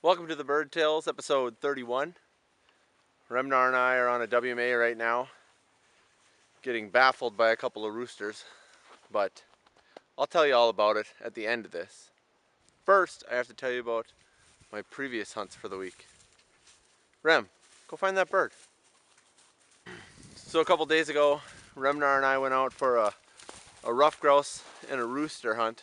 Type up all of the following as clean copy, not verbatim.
Welcome to the Bird Tales, episode 31. Remnar and I are on a WMA right now, getting baffled by a couple of roosters, but I'll tell you all about it at the end of this. First, I have to tell you about my previous hunts for the week. Rem, go find that bird. So a couple days ago, Remnar and I went out for a rough grouse and a rooster hunt,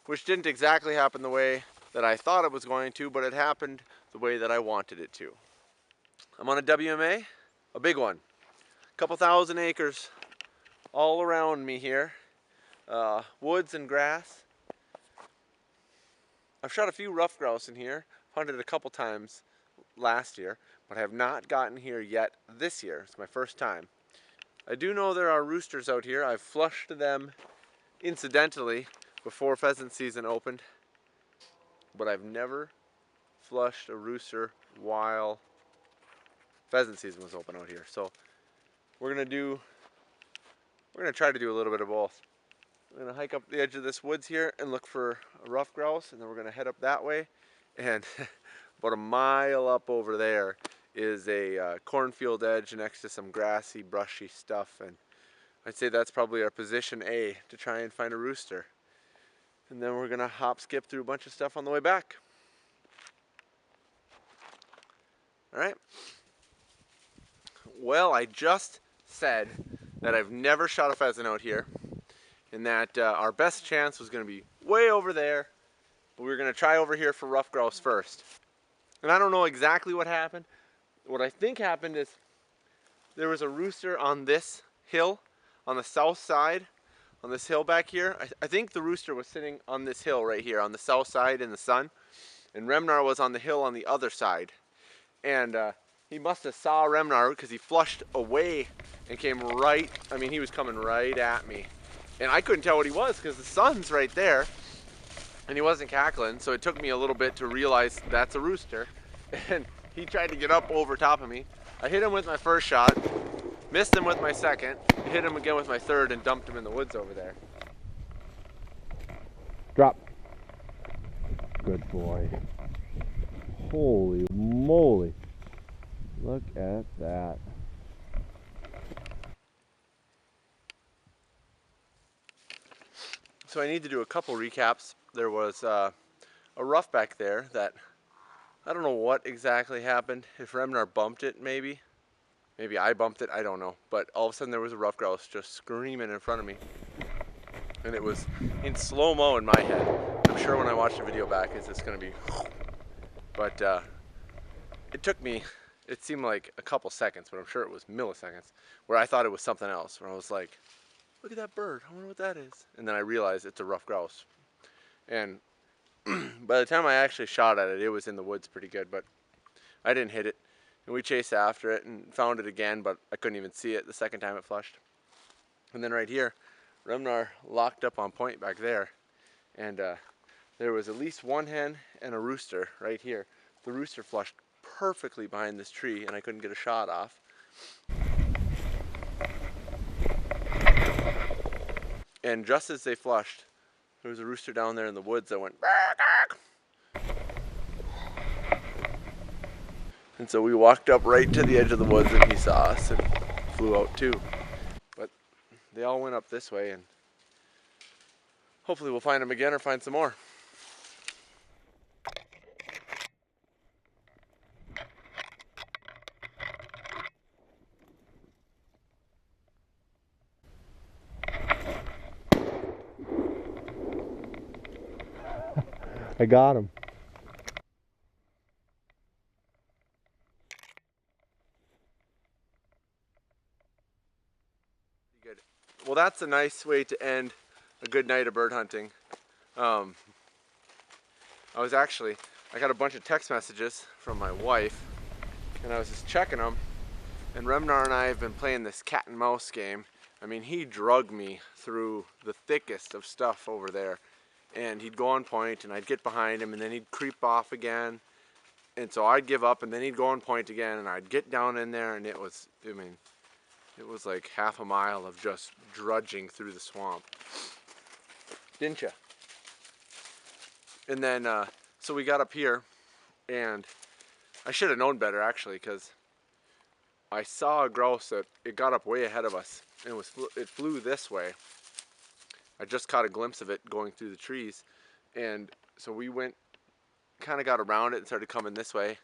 which didn't exactly happen the way that I thought it was going to, but it happened the way that I wanted it to. I'm on a WMA, a big one, a couple thousand acres all around me here, woods and grass. I've shot a few rough grouse in here, hunted a couple times last year, but I have not gotten here yet this year. It's my first time. I do know there are roosters out here. I've flushed them incidentally before pheasant season opened, but I've never flushed a rooster while pheasant season was open out here. So we're gonna try to do a little bit of both. We're gonna hike up the edge of this woods here and look for a rough grouse, and then we're gonna head up that way. And about a mile up over there is a cornfield edge next to some grassy, brushy stuff, and I'd say that's probably our position A to try and find a rooster. And then we're gonna hop skip through a bunch of stuff on the way back. Alright. Well, I just said that I've never shot a pheasant out here, and that our best chance was going to be way over there, but we were going to try over here for rough grouse first. And I don't know exactly what happened. What I think happened is there was a rooster on this hill, on the south side, on this hill back here. I think the rooster was sitting on this hill right here, on the south side in the sun, and Remnar was on the hill on the other side. And he must have saw Remnar because he flushed away and came right, I mean, he was coming right at me. And I couldn't tell what he was because the sun's right there and he wasn't cackling, so it took me a little bit to realize that's a rooster. And he tried to get up over top of me. I hit him with my first shot, missed him with my second, hit him again with my third, and dumped him in the woods over there. Drop. Good boy. Holy moly. Look at that. So I need to do a couple recaps. There was a rough back there that I don't know what exactly happened. If Remnar bumped it, maybe I bumped it, I don't know. But all of a sudden there was a rough grouse just screaming in front of me. And it was in slow-mo in my head. I'm sure when I watch the video back it's just going to be... But it took me, it seemed like a couple seconds, but I'm sure it was milliseconds, where I thought it was something else. Where I was like, look at that bird, I wonder what that is. And then I realized it's a rough grouse. And by the time I actually shot at it, it was in the woods pretty good, but I didn't hit it. And we chased after it and found it again, but I couldn't even see it the second time it flushed. And then right here, Remnar locked up on point back there. And there was at least one hen and a rooster right here. The rooster flushed perfectly behind this tree and I couldn't get a shot off. And just as they flushed, there was a rooster down there in the woods that went bark. And so we walked up right to the edge of the woods and he saw us and flew out too. But they all went up this way and hopefully we'll find them again or find some more. I got him. Good. Well, that's a nice way to end a good night of bird hunting. I got a bunch of text messages from my wife and I was just checking them, and Remnar and I have been playing this cat and mouse game. I mean, he drugged me through the thickest of stuff over there. And he'd go on point and I'd get behind him and then he'd creep off again. And so I'd give up and then he'd go on point again and I'd get down in there and it was like half a mile of just drudging through the swamp. Didn't you? And then, so we got up here And I should have known better actually, because I saw a grouse that it got up way ahead of us, and it flew this way. I just caught a glimpse of it going through the trees, and so we kind of got around it and started coming this way,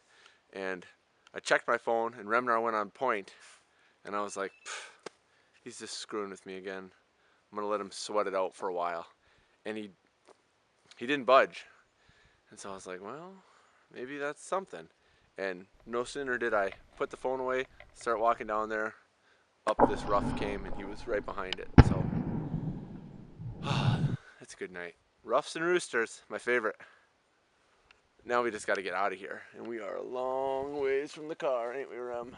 and I checked my phone, and Remnar went on point, and I was like, he's just screwing with me again. I'm gonna let him sweat it out for a while, and he didn't budge, and so I was like, well, maybe that's something. And no sooner did I put the phone away, start walking down there, up this ruff came, and he was right behind it. So it's a good night. Ruffs and roosters, my favorite. Now we just got to get out of here, and we are a long ways from the car, ain't we, Rem?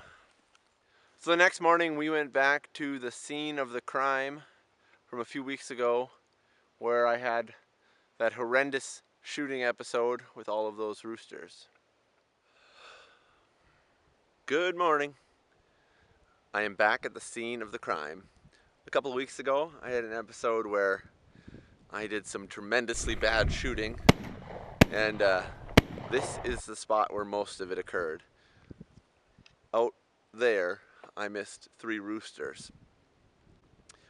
So the next morning we went back to the scene of the crime from a few weeks ago, where I had that horrendous shooting episode with all of those roosters. Good morning. I am back at the scene of the crime. A couple of weeks ago I had an episode where I did some tremendously bad shooting, and this is the spot where most of it occurred. Out there I missed 3 roosters.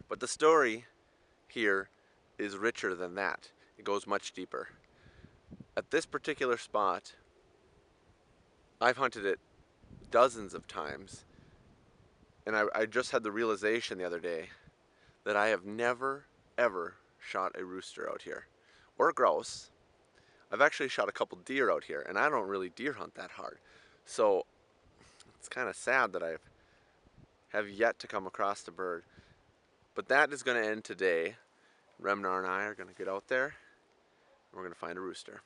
But the story here is richer than that. It goes much deeper. At this particular spot, I've hunted it dozens of times, and I just had the realization the other day that I have never, ever shot a rooster out here, or a grouse. I've actually shot a couple deer out here, and I don't really deer hunt that hard. So it's kind of sad that I have yet to come across the bird. But that is going to end today. Remnar and I are going to get out there, and we're going to find a rooster.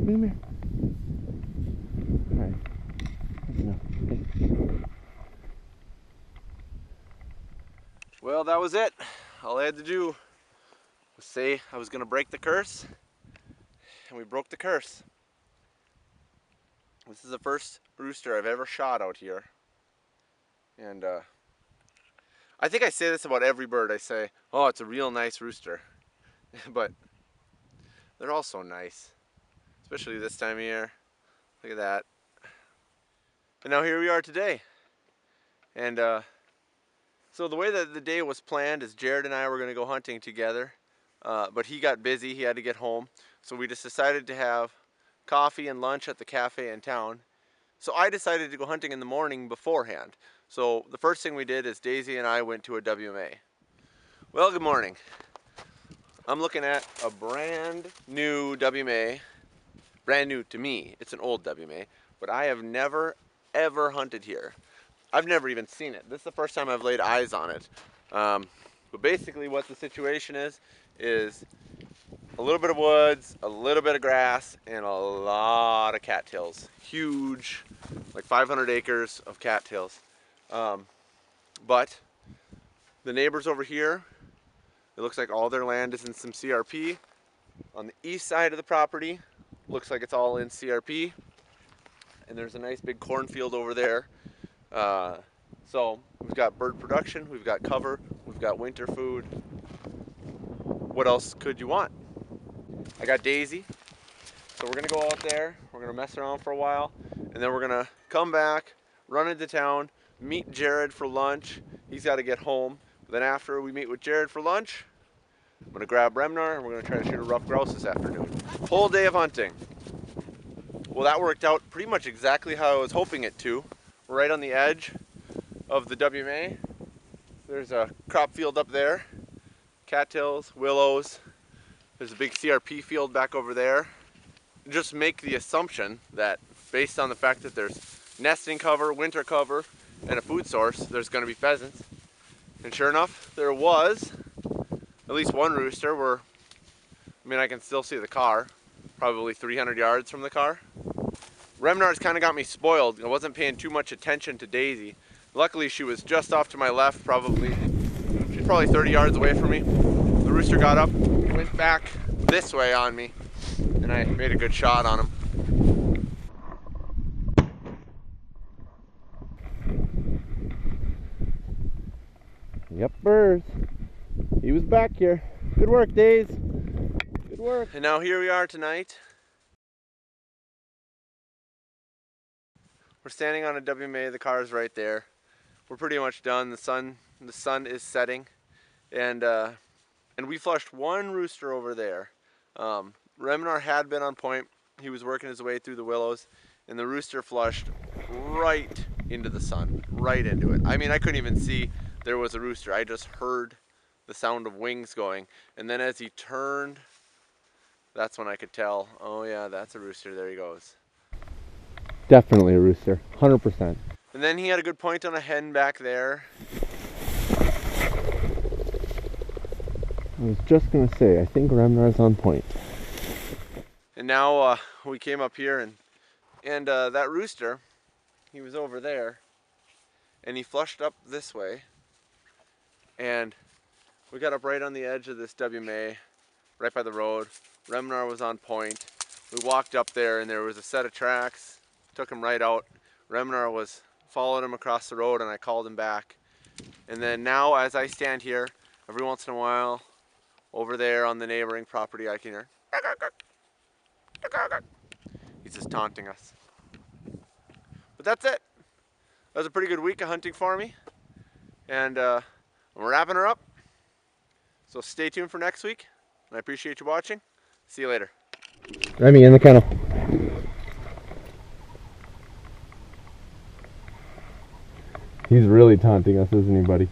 Come here. Alright. That's enough. Okay. Well, that was it. All I had to do was say I was going to break the curse, and we broke the curse. This is the first rooster I've ever shot out here. And I think I say this about every bird. I say, oh, it's a real nice rooster. But they're all so nice, especially this time of year. Look at that. And now here we are today. And so the way that the day was planned is Jared and I were going to go hunting together. But he got busy, he had to get home. So we just decided to have coffee and lunch at the cafe in town. So I decided to go hunting in the morning beforehand. So the first thing we did is Daisy and I went to a WMA. Well, good morning. I'm looking at a brand new WMA. Brand new to me. It's an old WMA. But I have never, ever hunted here. I've never even seen it. This is the first time I've laid eyes on it. But basically what the situation is a little bit of woods, a little bit of grass, and a lot of cattails. Huge, like 500 acres of cattails. But the neighbors over here, it looks like all their land is in some CRP. On the east side of the property, looks like it's all in CRP. And there's a nice big cornfield over there. So we've got bird production, we've got cover, we've got winter food. What else could you want? I got Daisy, so we're gonna go out there, we're gonna mess around for a while, and then we're gonna come back, run into town, meet Jared for lunch. He's gotta get home. Then after we meet with Jared for lunch, I'm gonna grab Remnar and we're gonna try to shoot a rough grouse this afternoon. Whole day of hunting. Well, that worked out pretty much exactly how I was hoping it to. We're right on the edge of the WMA. There's a crop field up there, cattails, willows. There's a big CRP field back over there. just make the assumption that based on the fact that there's nesting cover, winter cover, and a food source, there's going to be pheasants. And sure enough, there was at least one rooster where, I mean, I can still see the car, probably 300 yards from the car. Remnar's kind of got me spoiled. I wasn't paying too much attention to Daisy. Luckily, she was just off to my left, she's probably 30 yards away from me. The rooster got up, went back this way on me, and I made a good shot on him. Yep, birds. He was back here. Good work, Days. Good work. And now here we are tonight. We're standing on a WMA, the car's right there. We're pretty much done. The sun is setting, and we flushed one rooster over there. Remnar had been on point. He was working his way through the willows, and the rooster flushed right into the sun, right into it. I mean, I couldn't even see there was a rooster. I just heard the sound of wings going, and then as he turned, that's when I could tell, oh yeah, that's a rooster, there he goes. Definitely a rooster, 100%. And then he had a good point on a hen back there. I was just going to say, I think Remnar's on point. And now we came up here, and that rooster, he was over there, and he flushed up this way, and we got up right on the edge of this WMA, right by the road. Remnar was on point. We walked up there, and there was a set of tracks. Took him right out. Remnar followed him across the road, and I called him back. And then now, as I stand here, every once in a while, over there on the neighboring property, I can hear. He's just taunting us. But that's it. That was a pretty good week of hunting for me, and I'm wrapping her up. So stay tuned for next week, and I appreciate you watching. See you later. Remy, in the kennel. He's really taunting us, isn't he, buddy?